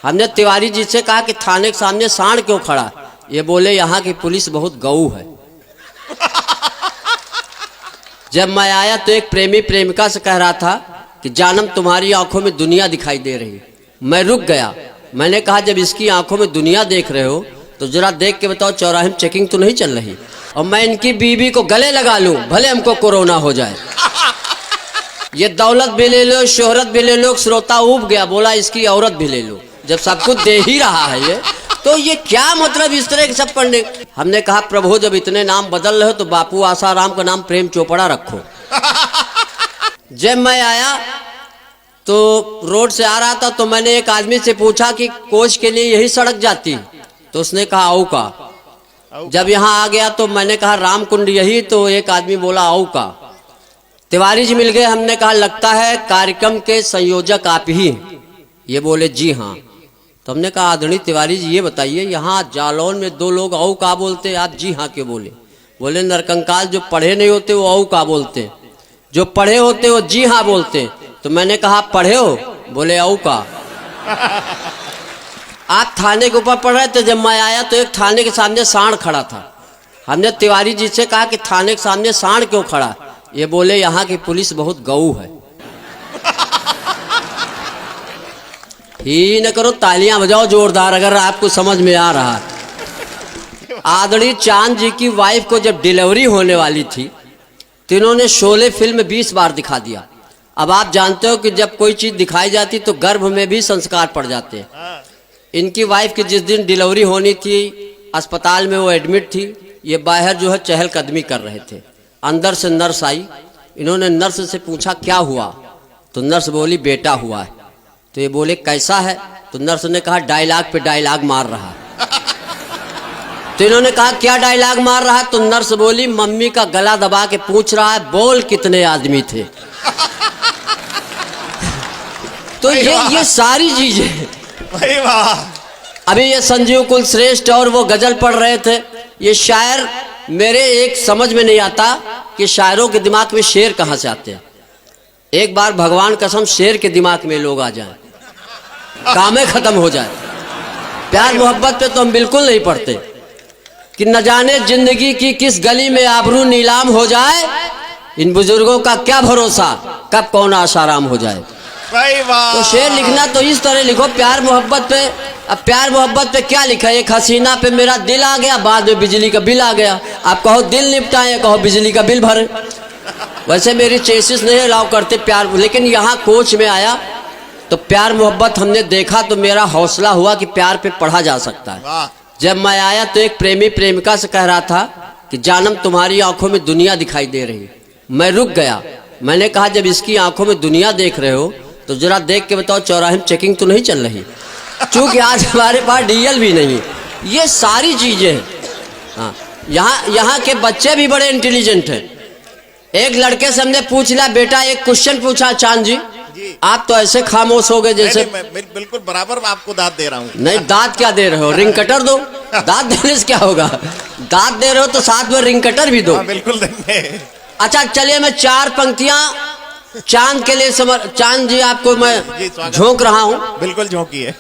हमने तिवारी जी से कहा कि थाने के सामने सांड क्यों खड़ा। ये बोले यहाँ की पुलिस बहुत गऊ है। जब मैं आया तो एक प्रेमी प्रेमिका से कह रहा था कि जानम तुम्हारी आंखों में दुनिया दिखाई दे रही है। मैं रुक गया। मैंने कहा जब इसकी आंखों में दुनिया देख रहे हो तो जरा देख के बताओ चौराहे में चेकिंग तो नहीं चल रही, और मैं इनकी बीवी को गले लगा लूं भले हमको कोरोना हो जाए। ये दौलत भी ले लो, शोहरत भी ले लो। श्रोता उब गया, बोला इसकी औरत भी ले लो। जब सब कुछ दे ही रहा है ये, तो ये क्या मतलब इस तरह के सब पढ़ने। हमने कहा प्रभु जब इतने नाम बदल रहे हो तो बापू आसाराम का नाम प्रेम चोपड़ा रखो। जब मैं आया तो रोड से आ रहा था तो मैंने एक आदमी से पूछा कि कोच के लिए यही सड़क जाती, तो उसने कहा आऊ का। जब यहाँ आ गया तो मैंने कहा रामकुंड यही, तो एक आदमी बोला आऊ का। तिवारी जी मिल गए। हमने कहा लगता है कार्यक्रम के संयोजक आप ही। ये बोले जी हाँ। तो हमने कहा आदरणीय तिवारी जी ये बताइए यहाँ जालौन में दो लोग औ का बोलते, आप जी हाँ क्यों बोले। बोले नरकंकाल जो पढ़े नहीं होते वो औ का बोलते, जो पढ़े होते वो जी हाँ बोलते। तो मैंने कहा पढ़े हो, बोले औ का। आप थाने के ऊपर पढ़ रहे थे। जब मैं आया तो एक थाने के सामने सांड खड़ा था। हमने तिवारी जी से कहा कि थाने के सामने सांड क्यों खड़ा। ये बोले यहाँ की पुलिस बहुत गऊ है। ही न करो, तालियां बजाओ जोरदार अगर आपको समझ में आ रहा है। आदरणीय चांद जी की वाइफ को जब डिलीवरी होने वाली थी तो इन्होंने शोले फिल्म 20 बार दिखा दिया। अब आप जानते हो कि जब कोई चीज दिखाई जाती तो गर्भ में भी संस्कार पड़ जाते हैं। इनकी वाइफ की जिस दिन डिलीवरी होनी थी अस्पताल में वो एडमिट थी। ये बाहर जो है चहलकदमी कर रहे थे। अंदर से नर्स आई। इन्होंने नर्स से पूछा क्या हुआ, तो नर्स बोली बेटा हुआ है। तो ये बोले कैसा है, तो नर्स ने कहा डायलॉग पे डायलॉग मार रहा। तो इन्होंने कहा क्या डायलॉग मार रहा, तो नर्स बोली मम्मी का गला दबा के पूछ रहा है बोल कितने आदमी थे। तो ये सारी चीजें अभी ये संजीव कुल श्रेष्ठ और वो गजल पढ़ रहे थे। ये शायर मेरे एक समझ में नहीं आता कि शायरों के दिमाग में शेर कहाँ से आते हैं। एक बार भगवान कसम शेर के दिमाग में लोग आ जाएं, कामें खत्म हो जाए। प्यार मोहब्बत पे तो हम बिल्कुल नहीं पढ़ते कि न जाने जिंदगी की किस गली में आबरू नीलाम हो जाए। इन बुजुर्गों का क्या भरोसा कब कौन आशाराम हो जाए। तो शेर लिखना तो इस तरह लिखो प्यार मोहब्बत पे। अब प्यार मोहब्बत पे क्या लिखा, एक हसीना पे मेरा दिल आ गया, बाद में बिजली का बिल आ गया। आप कहो दिल निपटाए, कहो बिजली का बिल भरे। वैसे मेरी चेसिस नहीं अलाउ करते प्यार, लेकिन यहाँ कोच में आया तो प्यार मोहब्बत हमने देखा तो मेरा हौसला हुआ कि प्यार पे पढ़ा जा सकता है। जब मैं आया तो एक प्रेमी प्रेमिका से कह रहा था कि जानम तुम्हारी आंखों में दुनिया दिखाई दे रही है। मैं रुक गया। मैंने कहा जब इसकी आंखों में दुनिया देख रहे हो तो जरा देख के बताओ चौराहे में चेकिंग तो नहीं चल रही, क्योंकि आज हमारे पास डीएल भी नहीं। ये सारी चीजें हैं। हाँ, यहाँ के बच्चे भी बड़े इंटेलिजेंट हैं। एक लड़के से हमने पूछ लिया बेटा एक क्वेश्चन पूछा चांद जी, आप तो ऐसे खामोश हो गए जैसे बिल्कुल बराबर आपको दांत दे रहा हूँ। नहीं दांत क्या दे रहे हो, रिंग कटर दो। दांत देने से क्या होगा, दांत दे रहे हो तो साथ में रिंग कटर भी दो। बिल्कुल देंगे। अच्छा चलिए मैं 4 पंक्तियां चांद के लिए चांद जी आपको मैं झोंक रहा हूँ। बिल्कुल झोंकिए।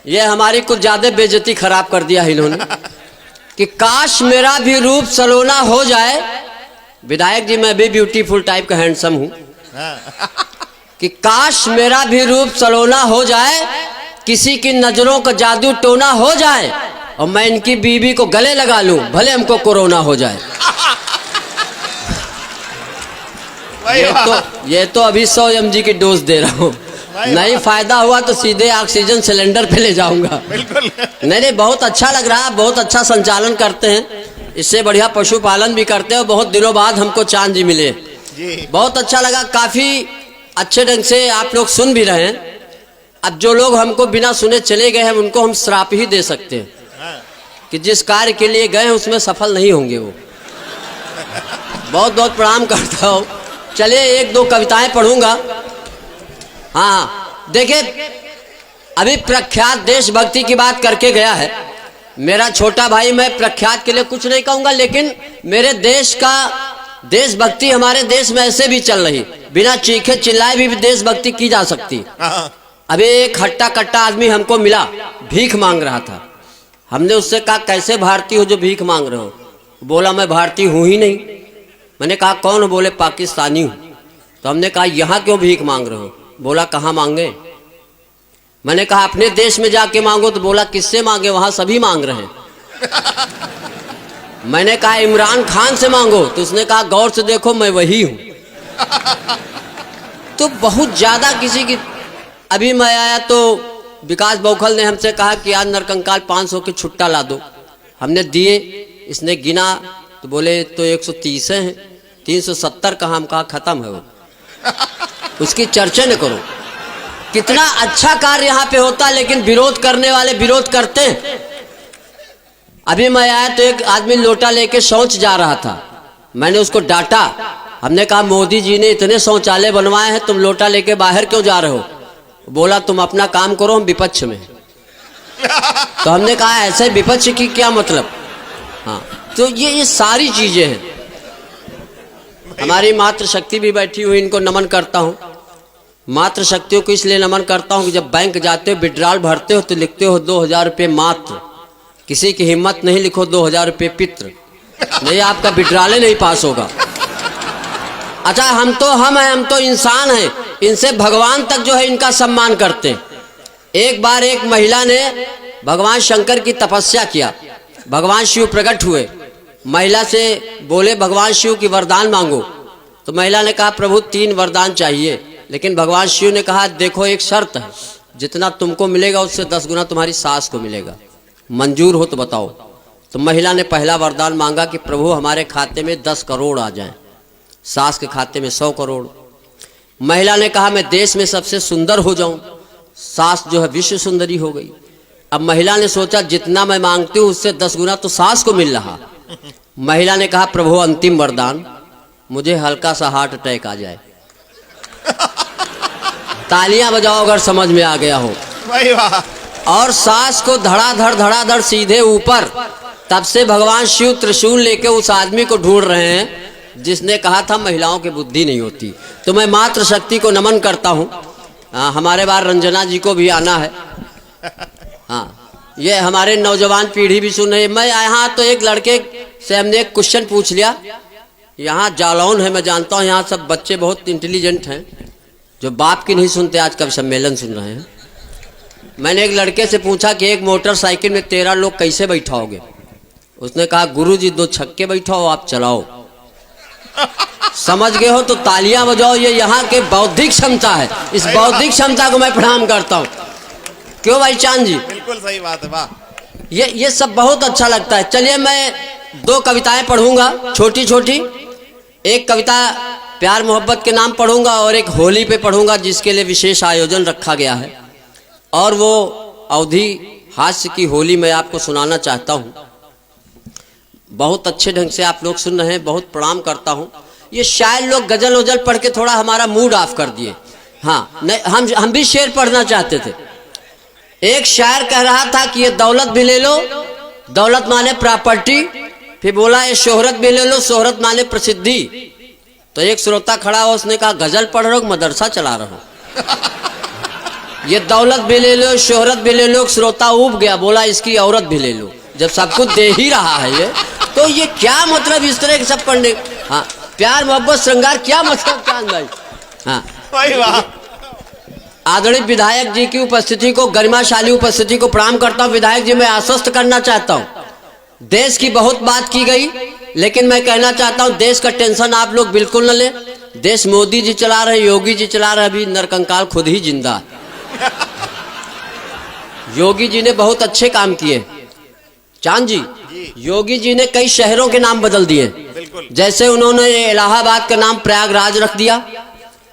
ये हमारी कुछ ज्यादा बेइज्जती खराब कर दिया है इन्होंने कि काश मेरा भी रूप सलोना हो जाए। विधायक जी मैं भी ब्यूटीफुल टाइप का हैंडसम हूँ कि काश मेरा भी रूप सलोना हो जाए, किसी की नजरों का जादू टोना हो जाए, और मैं इनकी बीवी को गले लगा लूं भले हमको कोरोना हो जाए। ये तो अभी 100 mg की डोज दे रहा हूँ। नहीं फायदा हुआ तो सीधे ऑक्सीजन सिलेंडर पे ले जाऊंगा। बिल्कुल नहीं बहुत अच्छा लग रहा है, बहुत अच्छा संचालन करते हैं। इससे बढ़िया पशुपालन भी करते हो। बहुत दिनों बाद हमको चांद जी मिले जी। बहुत अच्छा लगा, काफी अच्छे ढंग से आप लोग सुन भी रहे हैं। अब जो लोग हमको बिना सुने चले गए हैं उनको हम श्राप ही दे सकते हैं कि जिस कार्य के लिए गए हैं उसमें सफल नहीं होंगे वो। बहुत बहुत प्रणाम करता हूँ। चलिए 1-2 कविताएं पढ़ूंगा। हाँ देखिए अभी प्रख्यात देशभक्ति की बात करके गया है मेरा छोटा भाई। मैं प्रख्यात के लिए कुछ नहीं कहूंगा, लेकिन मेरे देश का देशभक्ति हमारे देश में ऐसे भी चल रही, बिना चीखे चिल्लाए भी देशभक्ति की जा सकती। अभी एक हट्टा कट्टा आदमी हमको मिला, भीख मांग रहा था। हमने उससे कहा कैसे भारतीय हो जो भीख मांग रहे हो? बोला मैं भारतीय हूं ही नहीं। मैंने कहा कौन हो? बोले पाकिस्तानी हूं। तो हमने कहा यहाँ क्यों भीख मांग रहे हो? बोला कहाँ मांगे? मैंने कहा अपने देश में जाके मांगो। तो बोला किससे मांगे? वहां सभी मांग रहे हैं। मैंने कहा इमरान खान से मांगो। तो उसने कहा गौर से देखो मैं वही हूं। तो बहुत ज्यादा किसी की। अभी मैं आया तो विकास बौखल ने हमसे कहा कि आज नरकंकाल 500 के छुट्टा ला दो। हमने दिए, इसने गिना तो बोले तो 130 हैं, 370 कहाँ? हम कहा खत्म है वो, उसकी चर्चा न करो। कितना अच्छा कार्य यहाँ पे होता, लेकिन विरोध करने वाले विरोध करते हैं। अभी मैं आया तो एक आदमी लोटा लेके शौच जा रहा था। मैंने उसको डांटा। हमने कहा मोदी जी ने इतने शौचालय बनवाए हैं, तुम लोटा लेके बाहर क्यों जा रहे हो? बोला तुम अपना काम करो, हम विपक्ष में। तो हमने कहा ऐसे विपक्ष की क्या मतलब? हाँ, तो ये सारी चीजें हैं। हमारी मातृशक्ति भी बैठी हुई, इनको नमन करता हूँ। मातृशक्तियों को इसलिए नमन करता हूँ कि जब बैंक जाते हो विड्रॉल भरते हो तो लिखते हो 2000 रुपये मात्र। किसी की हिम्मत नहीं लिखो 2000 रुपये पित्र, नहीं आपका विड्रॉल नहीं पास होगा। अच्छा हम तो इंसान हैं, इनसे भगवान तक जो है इनका सम्मान करते हैं। एक बार एक महिला ने भगवान शंकर की तपस्या किया, भगवान शिव प्रकट हुए। महिला से बोले भगवान शिव की वरदान मांगो। तो महिला ने कहा प्रभु 3 वरदान चाहिए। लेकिन भगवान शिव ने कहा देखो एक शर्त है, जितना तुमको मिलेगा उससे 10 गुना तुम्हारी सास को मिलेगा, मंजूर हो तो बताओ। तो महिला ने पहला वरदान मांगा कि प्रभु हमारे खाते में 10 करोड़ आ जाएं, सास के खाते में 100 करोड़। महिला ने कहा मैं देश में सबसे सुंदर हो जाऊं, सास जो है विश्व सुंदरी हो गई। अब महिला ने सोचा जितना मैं मांगती हूं उससे 10 गुना तो सास को मिल रहा। महिला ने कहा प्रभु अंतिम वरदान, मुझे हल्का सा हार्ट अटैक आ जाए। तालियां बजाओ अगर समझ में आ गया हो। और सास को धड़ाधड़ सीधे ऊपर। तब से भगवान शिव त्रिशूल लेके उस आदमी को ढूंढ रहे हैं जिसने कहा था महिलाओं की बुद्धि नहीं होती। तो मैं मातृशक्ति को नमन करता हूँ। हमारे बार रंजना जी को भी आना है। हाँ, ये हमारे नौजवान पीढ़ी भी सुन रही है। मैं यहाँ तो एक लड़के से हमने एक क्वेश्चन पूछ लिया। यहाँ जालौन है, मैं जानता हूँ यहाँ सब बच्चे बहुत इंटेलिजेंट हैं जो बाप की नहीं सुनते, आज का सम्मेलन सुन रहे हैं। मैंने एक लड़के से पूछा कि एक मोटरसाइकिल में 13 लोग कैसे बैठाओगे? उसने कहा गुरुजी 2 छक्के बैठाओ, आप चलाओ। समझ गए हो तो तालियां बजाओ। ये यहाँ के बौद्धिक क्षमता है, इस बौद्धिक क्षमता को मैं प्रणाम करता हूँ। क्यों भाई चांद जी? बिल्कुल सही बात है। वाह, ये सब बहुत अच्छा लगता है। चलिए मैं 2 कविताएं पढ़ूंगा छोटी छोटी। एक कविता प्यार मोहब्बत के नाम पढ़ूंगा और एक होली पे पढ़ूंगा जिसके लिए विशेष आयोजन रखा गया है। और वो अवधि हास्य की होली मैं आपको सुनाना चाहता हूँ। बहुत अच्छे ढंग से आप लोग सुन रहे हैं, बहुत प्रणाम करता हूँ। ये शायर लोग गजल वजल पढ़ के थोड़ा हमारा मूड ऑफ कर दिए। हाँ, नहीं हम भी शेर पढ़ना चाहते थे। एक शायर कह रहा था कि ये दौलत भी ले लो, दौलत माने प्रॉपर्टी। फिर बोला ये शोहरत भी ले लो, शोहरत माने प्रसिद्धि। तो एक श्रोता खड़ा हो, उसने कहा गजल पढ़ रहे हो, मदरसा चला रहा हो। ये दौलत भी ले लो, शोहरत भी ले लो। श्रोता ऊब गया, बोला इसकी औरत भी ले लो। जब सब कुछ दे ही रहा है ये, तो ये क्या मतलब इस तरह के सब पढ़ने? हाँ, प्यार मोहब्बत श्रृंगार क्या मतलब चांद भाई? हाँ, आदरणीय विधायक जी की उपस्थिति को, गरिमाशाली उपस्थिति को प्रणाम करता हूँ। विधायक जी मैं आश्वस्त करना चाहता हूँ, देश की बहुत बात की गई, लेकिन मैं कहना चाहता हूँ देश का टेंशन आप लोग बिल्कुल न ले। देश मोदी जी चला रहे, योगी जी चला रहे, अभी नरकंकाल खुद ही जिंदा। योगी जी ने बहुत अच्छे काम किए चांद जी। योगी जी ने कई शहरों के नाम बदल दिए। जैसे उन्होंने इलाहाबाद का नाम प्रयागराज रख दिया,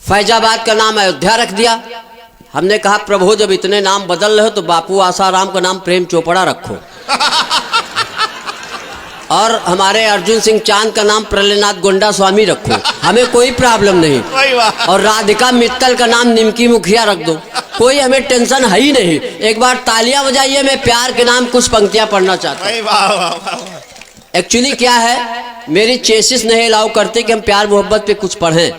फैजाबाद का नाम अयोध्या रख दिया। हमने कहा प्रभु जब इतने नाम बदल रहे हो तो बापू आसाराम का नाम प्रेम चोपड़ा रखो। और हमारे अर्जुन सिंह चांद का नाम प्रलयनाथ गोंडा स्वामी रखो, हमें कोई प्रॉब्लम नहीं। और राधिका मित्तल का नाम निमकी मुखिया रख दो, कोई हमें टेंशन है ही नहीं। एक बार तालियां बजाइए, मैं प्यार के नाम कुछ पंक्तियां पढ़ना चाहता हूँ। एक्चुअली क्या है, मेरी चेसिस नहीं अलाउ करते कि हम प्यार मोहब्बत पे कुछ पढ़ें।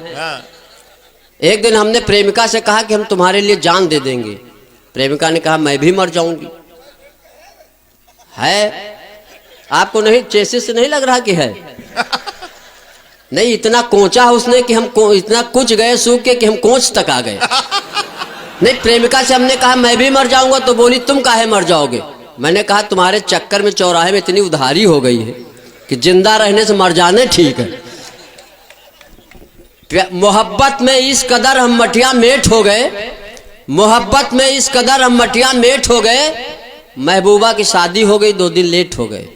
एक दिन हमने प्रेमिका से कहा कि हम तुम्हारे लिए जान दे देंगे। प्रेमिका ने कहा मैं भी मर जाऊंगी। है आपको नहीं, चेसिस से नहीं लग रहा कि है? नहीं, इतना कोंचा है उसने कि हम इतना कुछ गए सूख के कि हम कोंच तक आ गए। नहीं, प्रेमिका से हमने कहा मैं भी मर जाऊंगा, तो बोली तुम काहे मर जाओगे? मैंने कहा तुम्हारे चक्कर में चौराहे में इतनी उधारी हो गई है कि जिंदा रहने से मर जाने ठीक है। मोहब्बत में इस कदर हम मटिया मेट हो गए, मोहब्बत में इस कदर हम मटिया मेट हो गए, महबूबा की शादी हो गई 2 दिन लेट हो गए।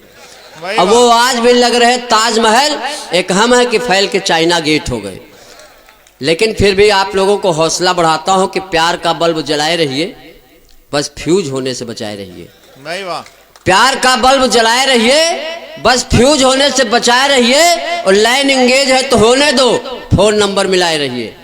अब वो आज भी लग रहे ताजमहल, एक हम है कि फैल के चाइना गेट हो गए। लेकिन फिर भी आप लोगों को हौसला बढ़ाता हूं कि प्यार का बल्ब जलाए रहिए, बस फ्यूज होने से बचाए रहिए। प्यार का बल्ब जलाए रहिए, बस फ्यूज होने से बचाए रहिए, और लाइन एंगेज है तो होने दो, फोन नंबर मिलाए रहिए।